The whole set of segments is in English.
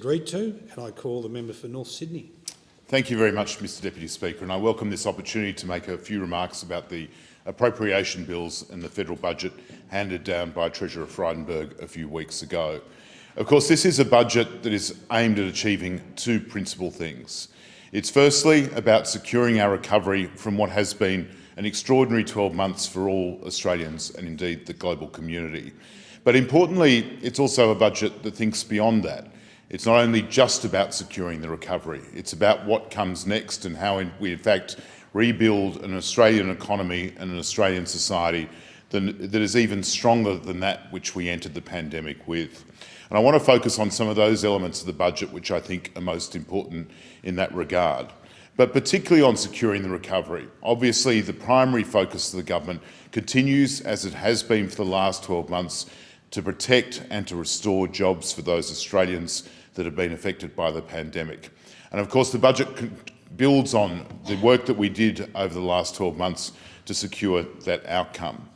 agreed to, and I call the member for North Sydney. Thank you very much, Mr Deputy Speaker, and I welcome this opportunity to make a few remarks about the appropriation bills and the federal budget handed down by Treasurer Frydenberg a few weeks ago. Of course, this is a budget that is aimed at achieving two principal things. It's firstly about securing our recovery from what has been an extraordinary 12 months for all Australians and indeed the global community. But importantly, it's also a budget that thinks beyond that. It's not only just about securing the recovery, it's about what comes next and how we in fact rebuild an Australian economy and an Australian society that is even stronger than that which we entered the pandemic with. And I want to focus on some of those elements of the budget which I think are most important in that regard. But particularly on securing the recovery. Obviously, the primary focus of the government continues, as it has been for the last 12 months, to protect and to restore jobs for those Australians that have been affected by the pandemic. And of course, the budget builds on the work that we did over the last 12 months to secure that outcome.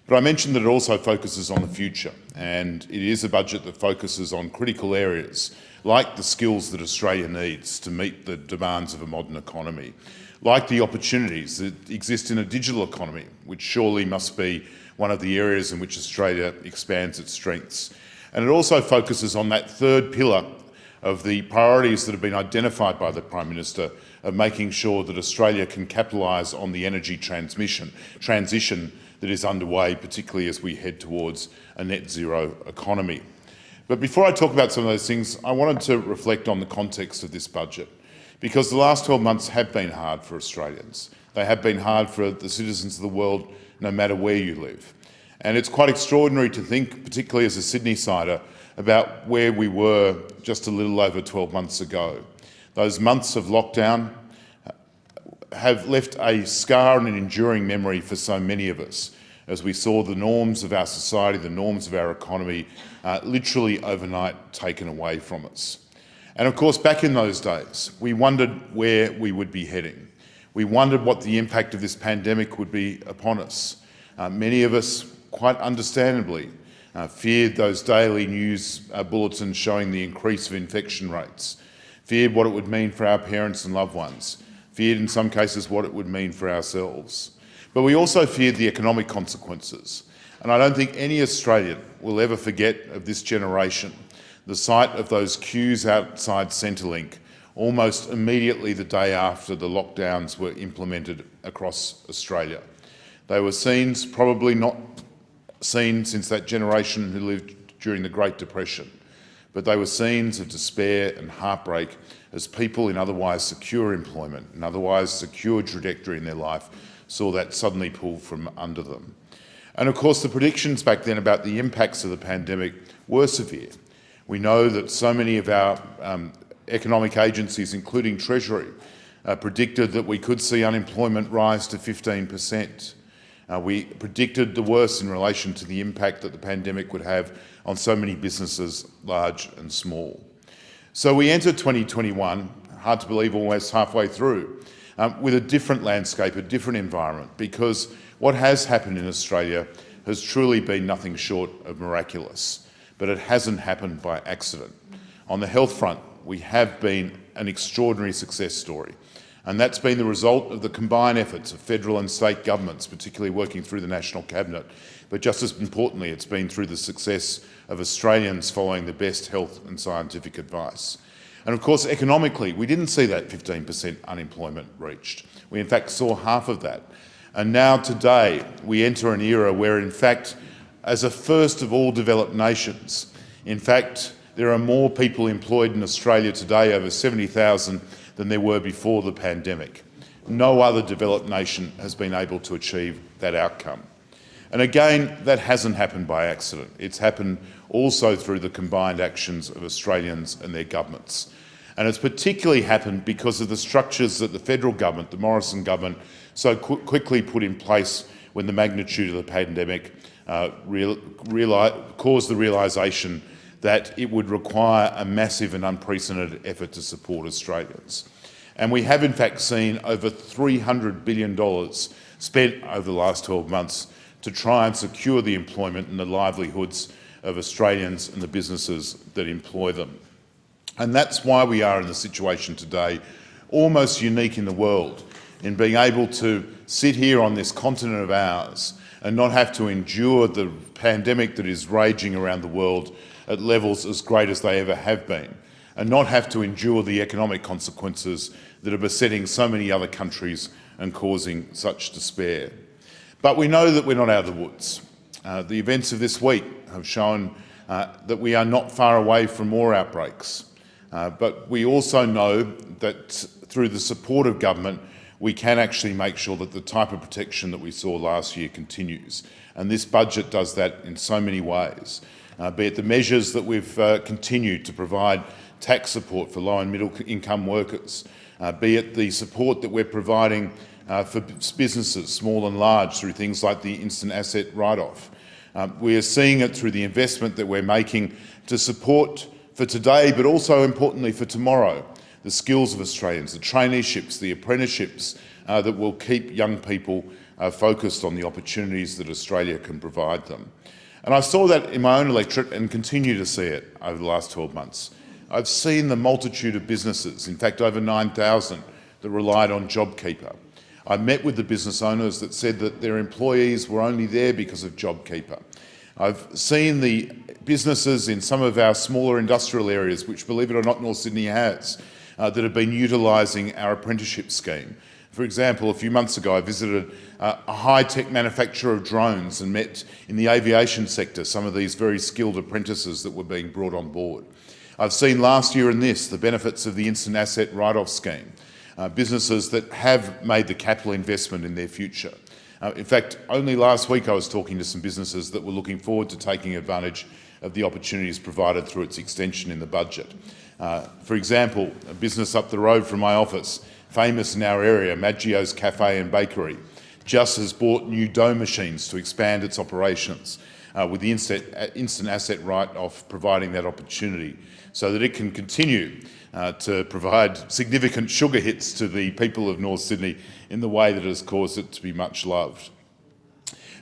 But I mentioned that it also focuses on the future, and it is a budget that focuses on critical areas like the skills that Australia needs to meet the demands of a modern economy, like the opportunities that exist in a digital economy, which surely must be one of the areas in which Australia expands its strengths. And it also focuses on that third pillar of the priorities that have been identified by the Prime Minister of making sure that Australia can capitalise on the energy transition that is underway, particularly as we head towards a net zero economy. But before I talk about some of those things, I wanted to reflect on the context of this budget, because the last 12 months have been hard for Australians. They have been hard for the citizens of the world, no matter where you live. And it's quite extraordinary to think, particularly as a Sydney-sider, about where we were just a little over 12 months ago. Those months of lockdown have left a scar and an enduring memory for so many of us, as we saw the norms of our society, the norms of our economy, literally overnight taken away from us. And of course, back in those days, we wondered where we would be heading. We wondered what the impact of this pandemic would be upon us. Many of us, quite understandably, feared those daily news bulletins showing the increase of infection rates, feared what it would mean for our parents and loved ones, feared in some cases what it would mean for ourselves. But we also feared the economic consequences. And I don't think any Australian will ever forget of this generation the sight of those queues outside Centrelink almost immediately the day after the lockdowns were implemented across Australia. They were scenes probably not seen since that generation who lived during the Great Depression, but they were scenes of despair and heartbreak as people in otherwise secure employment and otherwise secure trajectory in their life saw that suddenly pulled from under them. And of course, the predictions back then about the impacts of the pandemic were severe. We know that so many of our economic agencies, including Treasury, predicted that we could see unemployment rise to 15%. We predicted the worst in relation to the impact that the pandemic would have on so many businesses, large and small. So we entered 2021, hard to believe almost halfway through, with a different landscape, a different environment, because what has happened in Australia has truly been nothing short of miraculous, but it hasn't happened by accident. On the health front, we have been an extraordinary success story. And that's been the result of the combined efforts of federal and state governments, particularly working through the National Cabinet. But just as importantly, it's been through the success of Australians following the best health and scientific advice. And of course, economically, we didn't see that 15% unemployment reached. We in fact saw half of that. And now today, we enter an era where in fact, as a first of all developed nations, in fact, there are more people employed in Australia today, over 70,000, than there were before the pandemic. No other developed nation has been able to achieve that outcome. And again, that hasn't happened by accident. It's happened also through the combined actions of Australians and their governments. And it's particularly happened because of the structures that the federal government, the Morrison government, so quickly put in place when the magnitude of the pandemic caused the realisation that it would require a massive and unprecedented effort to support Australians. And we have in fact seen over $300 billion spent over the last 12 months to try and secure the employment and the livelihoods of Australians and the businesses that employ them. And that's why we are in the situation today, almost unique in the world, in being able to sit here on this continent of ours and not have to endure the pandemic that is raging around the world at levels as great as they ever have been, and not have to endure the economic consequences that are besetting so many other countries and causing such despair. But we know that we're not out of the woods. The events of this week have shown that we are not far away from more outbreaks. But we also know that through the support of government, we can actually make sure that the type of protection that we saw last year continues. And this budget does that in so many ways, be it the measures that we've continued to provide tax support for low and middle income workers, be it the support that we're providing for businesses, small and large, through things like the instant asset write-off. We are seeing it through the investment that we're making to support for today, but also importantly for tomorrow, the skills of Australians, the traineeships, the apprenticeships that will keep young people focused on the opportunities that Australia can provide them. And I saw that in my own electorate and continue to see it over the last 12 months. I've seen the multitude of businesses, in fact over 9,000, that relied on JobKeeper. I met with the business owners that said that their employees were only there because of JobKeeper. I've seen the businesses in some of our smaller industrial areas, which, believe it or not, North Sydney has, that have been utilising our apprenticeship scheme. For example, a few months ago I visited a high-tech manufacturer of drones and met in the aviation sector some of these very skilled apprentices that were being brought on board. I've seen last year and this the benefits of the instant asset write-off scheme, businesses that have made the capital investment in their future. In fact, only last week I was talking to some businesses that were looking forward to taking advantage of the opportunities provided through its extension in the budget. For example, a business up the road from my office, famous in our area, Maggio's Cafe and Bakery, just has bought new dough machines to expand its operations, with the instant asset write-off providing that opportunity so that it can continue to provide significant sugar hits to the people of North Sydney in the way that has caused it to be much loved.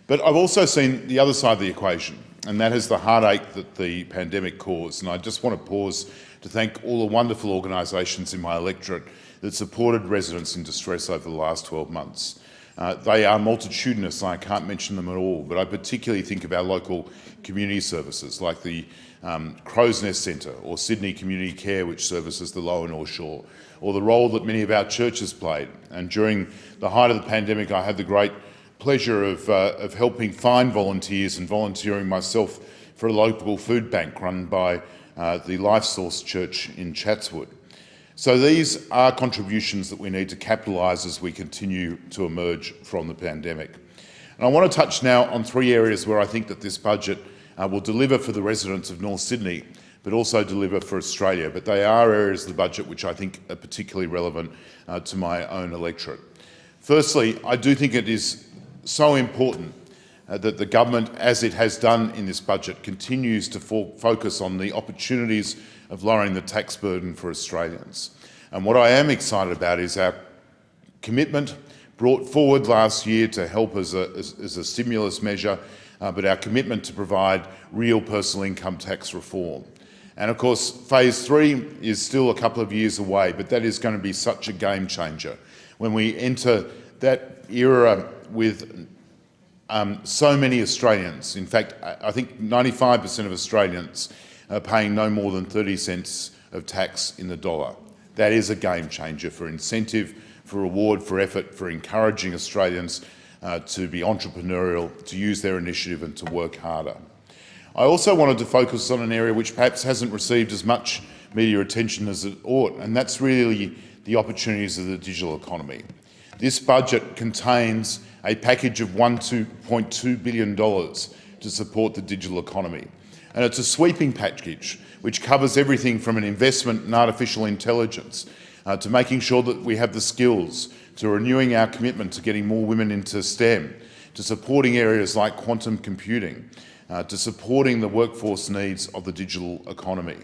But I've also seen the other side of the equation, and that is the heartache that the pandemic caused. And I just want to pause to thank all the wonderful organisations in my electorate that supported residents in distress over the last 12 months. They are multitudinous, and I can't mention them at all, but I particularly think of our local community services like the Crow's Nest Centre or Sydney Community Care, which services the Lower North Shore, or the role that many of our churches played. And during the height of the pandemic, I had the great pleasure of helping find volunteers and volunteering myself for a local food bank run by the Life Source Church in Chatswood. So these are contributions that we need to capitalise as we continue to emerge from the pandemic. And I want to touch now on three areas where I think that this budget will deliver for the residents of North Sydney, but also deliver for Australia. But they are areas of the budget which I think are particularly relevant to my own electorate. Firstly, I do think it is so important that the government, as it has done in this budget, continues to focus on the opportunities of lowering the tax burden for Australians. And what I am excited about is our commitment brought forward last year to help as a stimulus measure, but our commitment to provide real personal income tax reform. And of course, phase 3 is still a couple of years away, but that is going to be such a game changer when we enter that era with so many Australians. In fact, I think 95% of Australians are paying no more than 30 cents of tax in the dollar. That is a game changer for incentive, for reward, for effort, for encouraging Australians to be entrepreneurial, to use their initiative and to work harder. I also wanted to focus on an area which perhaps hasn't received as much media attention as it ought, and that's really the opportunities of the digital economy. This budget contains a package of $1.2 billion to support the digital economy. And it's a sweeping package which covers everything from an investment in artificial intelligence to making sure that we have the skills, to renewing our commitment to getting more women into STEM, to supporting areas like quantum computing, to supporting the workforce needs of the digital economy.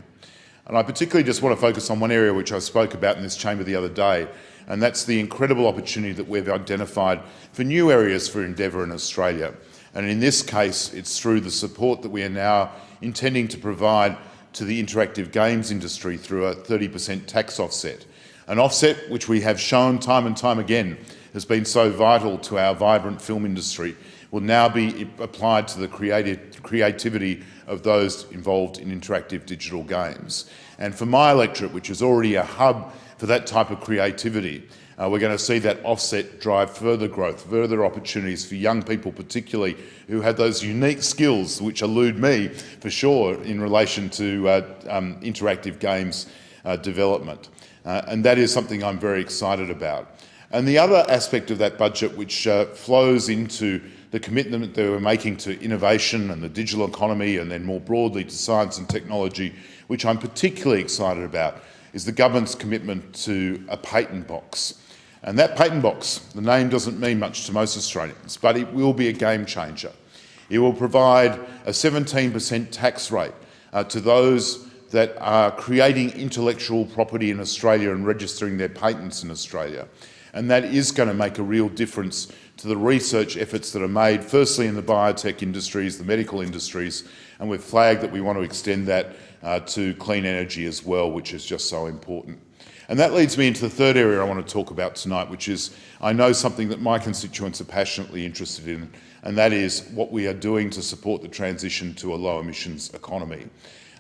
And I particularly just want to focus on one area which I spoke about in this chamber the other day, and that's the incredible opportunity that we've identified for new areas for endeavour in Australia. And in this case, it's through the support that we are now intending to provide to the interactive games industry through a 30% tax offset. An offset which we have shown time and time again has been so vital to our vibrant film industry will now be applied to the creativity of those involved in interactive digital games. And for my electorate, which is already a hub for that type of creativity, we're going to see that offset drive further growth, further opportunities for young people particularly who have those unique skills which elude me for sure in relation to interactive games development. And that is something I'm very excited about. And the other aspect of that budget which flows into the commitment that we're making to innovation and the digital economy and then more broadly to science and technology, which I'm particularly excited about, is the government's commitment to a patent box. And that patent box, the name doesn't mean much to most Australians, but it will be a game changer. It will provide a 17% tax rate to those that are creating intellectual property in Australia and registering their patents in Australia. And that is going to make a real difference to the research efforts that are made, firstly in the biotech industries, the medical industries, and we've flagged that we want to extend that to clean energy as well, which is just so important. And that leads me into the third area I want to talk about tonight, which is, I know, something that my constituents are passionately interested in, and that is what we are doing to support the transition to a low emissions economy.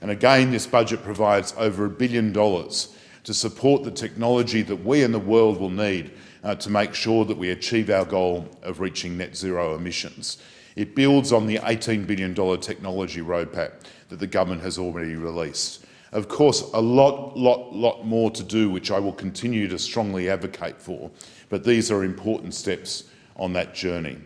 And again, this budget provides over $1 billion to support the technology that we and the world will need to make sure that we achieve our goal of reaching net zero emissions. It builds on the $18 billion technology roadmap that the government has already released. Of course, a lot more to do, which I will continue to strongly advocate for, but these are important steps on that journey.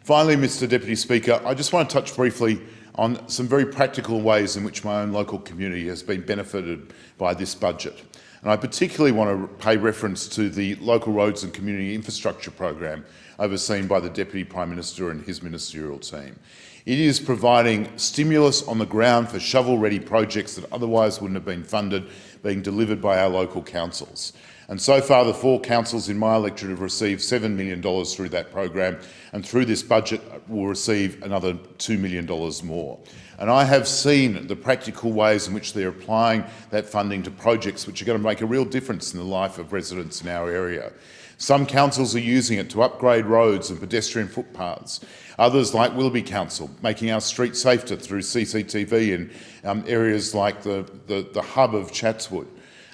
Finally, Mr Deputy Speaker, I just want to touch briefly on some very practical ways in which my own local community has been benefited by this budget. And I particularly want to pay reference to the Local Roads and Community Infrastructure Program overseen by the Deputy Prime Minister and his ministerial team. It is providing stimulus on the ground for shovel-ready projects that otherwise wouldn't have been funded, being delivered by our local councils. And so far, the 4 councils in my electorate have received $7 million through that program, and through this budget will receive another $2 million more. And I have seen the practical ways in which they're applying that funding to projects which are going to make a real difference in the life of residents in our area. Some councils are using it to upgrade roads and pedestrian footpaths. Others, like Willoughby Council, making our streets safer through CCTV in areas like the hub of Chatswood.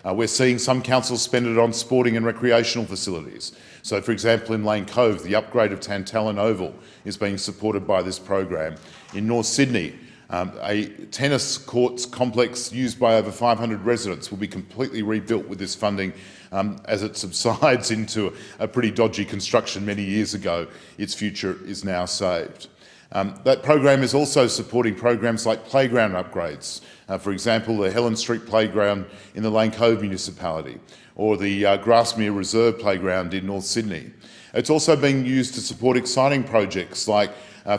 We're seeing some councils spend it on sporting and recreational facilities. So, for example, in Lane Cove, the upgrade of Tantallon Oval is being supported by this program. In North Sydney, a tennis courts complex used by over 500 residents will be completely rebuilt with this funding as it subsides into a pretty dodgy construction many years ago. Its future is now saved. That program is also supporting programs like playground upgrades. For example, the Helen Street Playground in the Lane Cove municipality, or the Grasmere Reserve Playground in North Sydney. It's also being used to support exciting projects like,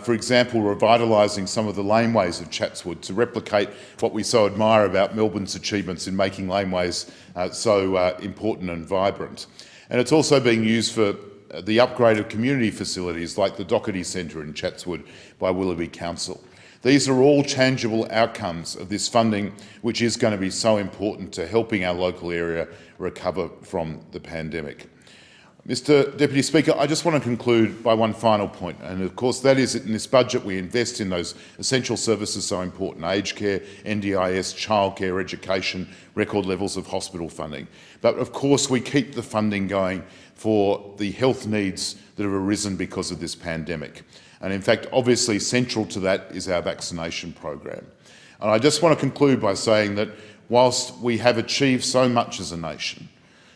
for example, revitalising some of the laneways of Chatswood to replicate what we so admire about Melbourne's achievements in making laneways so important and vibrant. And it's also being used for the upgrade of community facilities like the Doherty Centre in Chatswood by Willoughby Council. These are all tangible outcomes of this funding, which is going to be so important to helping our local area recover from the pandemic. Mr Deputy Speaker, I just want to conclude by one final point, and of course that is that in this budget we invest in those essential services so important: aged care, NDIS, childcare, education, record levels of hospital funding. But of course we keep the funding going for the health needs that have arisen because of this pandemic. And in fact, obviously central to that is our vaccination program. And I just want to conclude by saying that whilst we have achieved so much as a nation,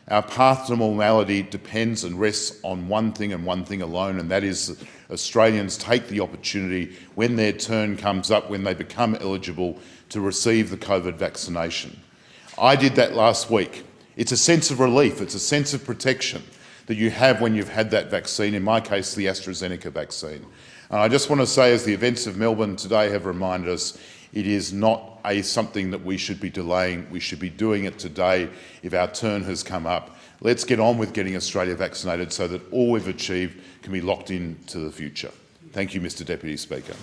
our path to normality depends and rests on one thing and one thing alone, and that is that Australians take the opportunity when their turn comes up, when they become eligible, to receive the COVID vaccination. I did that last week. It's a sense of relief, it's a sense of protection that you have when you've had that vaccine, in my case the AstraZeneca vaccine. And I just want to say, as the events of Melbourne today have reminded us, it is not something that we should be delaying. We should be doing it today if our turn has come up. Let's get on with getting Australia vaccinated so that all we've achieved can be locked into the future. Thank you, Mr Deputy Speaker.